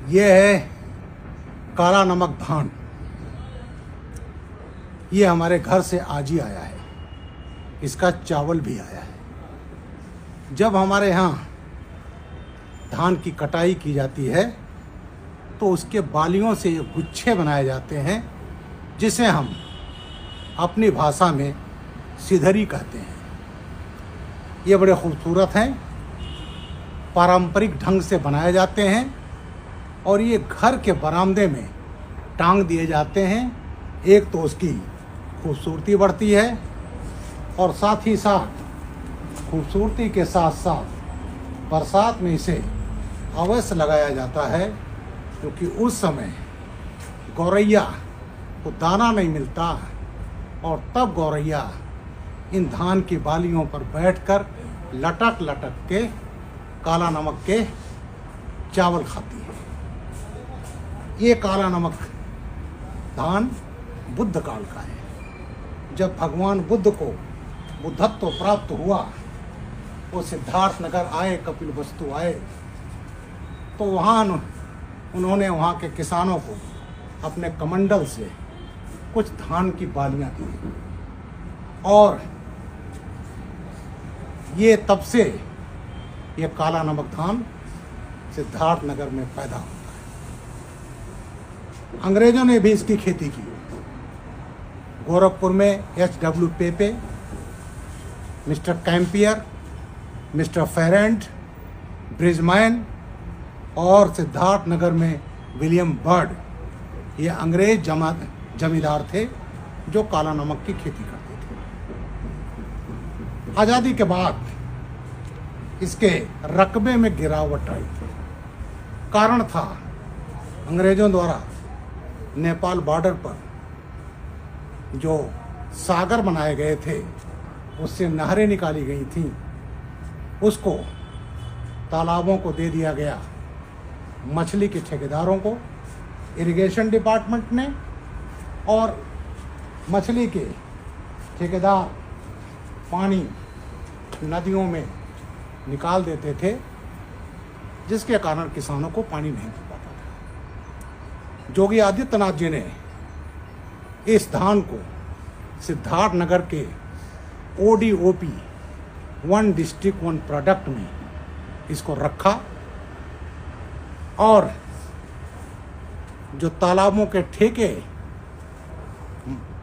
ये है काला नमक धान। ये हमारे घर से आज ही आया है, इसका चावल भी आया है। जब हमारे यहाँ धान की कटाई की जाती है तो उसके बालियों से ये गुच्छे बनाए जाते हैं, जिसे हम अपनी भाषा में सिधरी कहते हैं। ये बड़े खूबसूरत हैं, पारंपरिक ढंग से बनाए जाते हैं और ये घर के बरामदे में टांग दिए जाते हैं। एक तो उसकी खूबसूरती बढ़ती है और साथ ही साथ खूबसूरती के साथ साथ बरसात में इसे अवश्य लगाया जाता है, क्योंकि उस समय गौरैया को दाना नहीं मिलता और तब गौरैया इन धान की बालियों पर बैठकर लटक लटक के काला नमक के चावल खाती है। ये काला नमक धान बुद्ध काल का है। जब भगवान बुद्ध को बुद्धत्व प्राप्त हुआ, वो सिद्धार्थ नगर आए, कपिल वस्तु आए, तो वहाँ उन्होंने वहाँ के किसानों को अपने कमंडल से कुछ धान की बालियाँ दी और ये तब से ये काला नमक धान सिद्धार्थ नगर में पैदा होता है। अंग्रेजों ने भी इसकी खेती की। गोरखपुर में H.W. पेपे, मिस्टर कैंपियर, मिस्टर फेरेंट, ब्रिजमैन और सिद्धार्थ नगर में विलियम बर्ड, ये अंग्रेज जमींदार थे जो काला नमक की खेती करते थे। आज़ादी के बाद इसके रकबे में गिरावट आई। कारण था अंग्रेजों द्वारा नेपाल बॉर्डर पर जो सागर बनाए गए थे, उससे नहरें निकाली गई थीं, उसको तालाबों को दे दिया गया मछली के ठेकेदारों को, इरिगेशन डिपार्टमेंट ने, और मछली के ठेकेदार पानी नदियों में निकाल देते थे, जिसके कारण किसानों को पानी नहीं मिल पाता था। योगी आदित्यनाथ जी ने इस धान को सिद्धार्थ नगर के ODOP, one district one product में इसको रखा और जो तालाबों के ठेके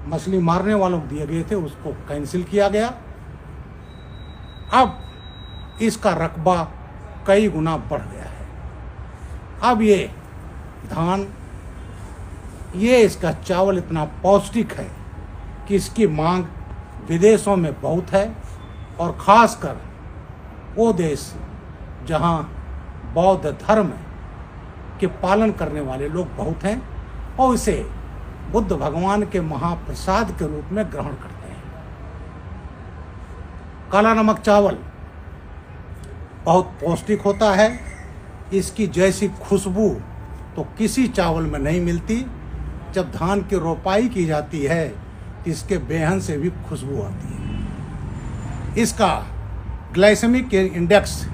मछली मारने वालों को दिए गए थे उसको कैंसिल किया गया। अब इसका रकबा कई गुना बढ़ गया है। अब ये धान, ये इसका चावल इतना पौष्टिक है कि इसकी मांग विदेशों में बहुत है और ख़ासकर वो देश जहाँ बौद्ध धर्म के पालन करने वाले लोग बहुत हैं और इसे बुद्ध भगवान के महाप्रसाद के रूप में ग्रहण करते हैं। काला नमक चावल बहुत पौष्टिक होता है। इसकी जैसी खुशबू तो किसी चावल में नहीं मिलती। जब धान की रोपाई की जाती है तो इसके बेहन से भी खुशबू आती है। इसका ग्लाइसेमिक इंडेक्स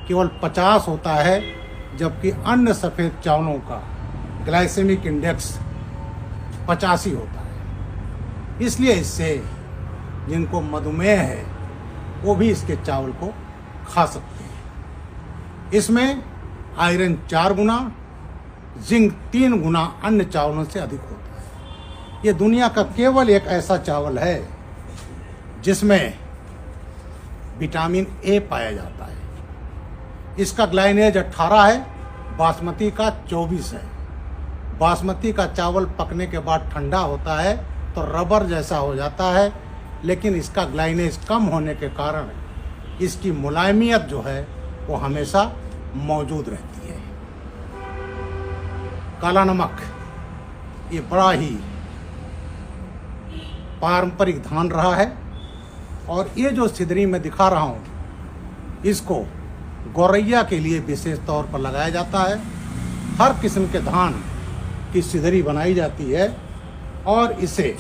केवल 50 होता है, जबकि अन्य सफ़ेद चावलों का ग्लाइसेमिक इंडेक्स 85 होता है। इसलिए इससे जिनको मधुमेह है वो भी इसके चावल को खा सकते हैं। इसमें आयरन 4 गुना, जिंक 3 गुना अन्य चावलों से अधिक होता है। ये दुनिया का केवल एक ऐसा चावल है जिसमें विटामिन A पाया जाता है। इसका ग्लाइनेज 18 है, बासमती का 24 है। बासमती का चावल पकने के बाद ठंडा होता है तो रबर जैसा हो जाता है, लेकिन इसका ग्लाइनेज कम होने के कारण इसकी मुलायमियत जो है वो हमेशा मौजूद रहती है। काला नमक ये बड़ा ही पारंपरिक धान रहा है और ये जो सिदरी में दिखा रहा हूँ, इसको गौरैया के लिए विशेष तौर पर लगाया जाता है। हर किस्म के धान की सिदरी बनाई जाती है और इसे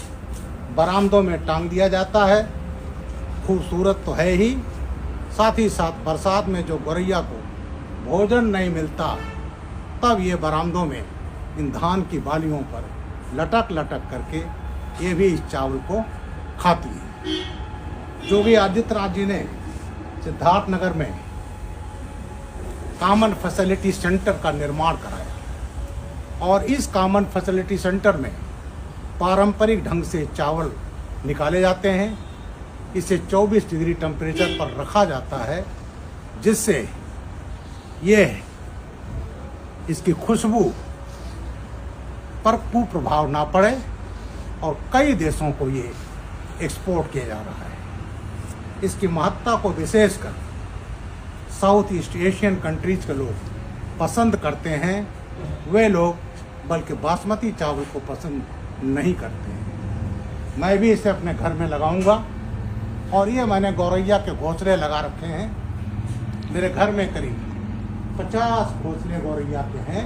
बरामदों में टांग दिया जाता है। खूबसूरत तो है ही, साथ ही साथ बरसात में जो गौरैया को भोजन नहीं मिलता, तब ये बरामदों में इन धान की बालियों पर लटक लटक करके ये भी इस चावल को खाती है। योगी आदित्यनाथ जी ने सिद्धार्थनगर में कॉमन फैसिलिटी सेंटर का निर्माण कराया और इस कॉमन फैसिलिटी सेंटर में पारंपरिक ढंग से चावल निकाले जाते हैं। इसे 24 डिग्री टेम्परेचर पर रखा जाता है, जिससे ये इसकी खुशबू पर कुप्रभाव ना पड़े और कई देशों को ये एक्सपोर्ट किया जा रहा है। इसकी महत्ता को विशेषकर साउथ ईस्ट एशियन कंट्रीज के लोग पसंद करते हैं। वे लोग बल्कि बासमती चावल को पसंद नहीं करते हैं। मैं भी इसे अपने घर में लगाऊंगा और ये मैंने गौरैया के घोंसले लगा रखे हैं। मेरे घर में करीब 50 घोंसले गौरैया के हैं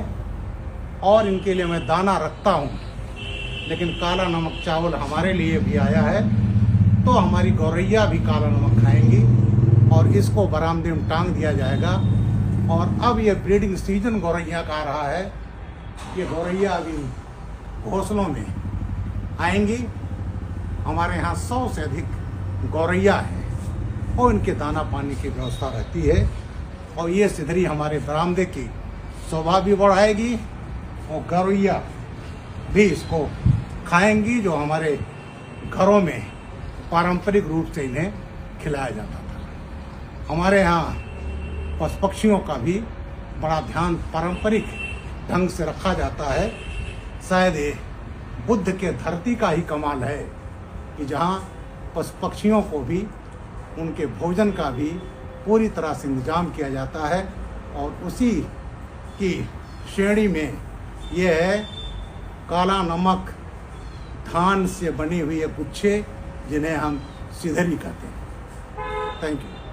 और इनके लिए मैं दाना रखता हूँ। लेकिन काला नमक चावल हमारे लिए भी आया है, तो हमारी गौरैया भी काला नमक खाएंगी और इसको बरामदे में टांग दिया जाएगा। और अब ये ब्रीडिंग सीजन गौरैया का आ रहा है। ये गौरैया अभी घोंसलों में आएंगी। हमारे यहाँ 100 से अधिक गौरैया है और इनके दाना पानी की व्यवस्था रहती है और ये सिधरी हमारे बरामदे की शोभा भी बढ़ाएगी और गौरैया भी इसको खाएंगी, जो हमारे घरों में पारंपरिक रूप से इन्हें खिलाया जाता था। हमारे यहाँ पशु पक्षियों का भी बड़ा ध्यान पारंपरिक ढंग से रखा जाता है। शायद ये बुद्ध के धरती का ही कमाल है कि जहाँ पशु पक्षियों को भी उनके भोजन का भी पूरी तरह से इंतजाम किया जाता है। और उसी की श्रेणी में ये है काला नमक धान से बनी हुई गुच्छे, जिन्हें हम सिधरी कहते हैं। Thank you.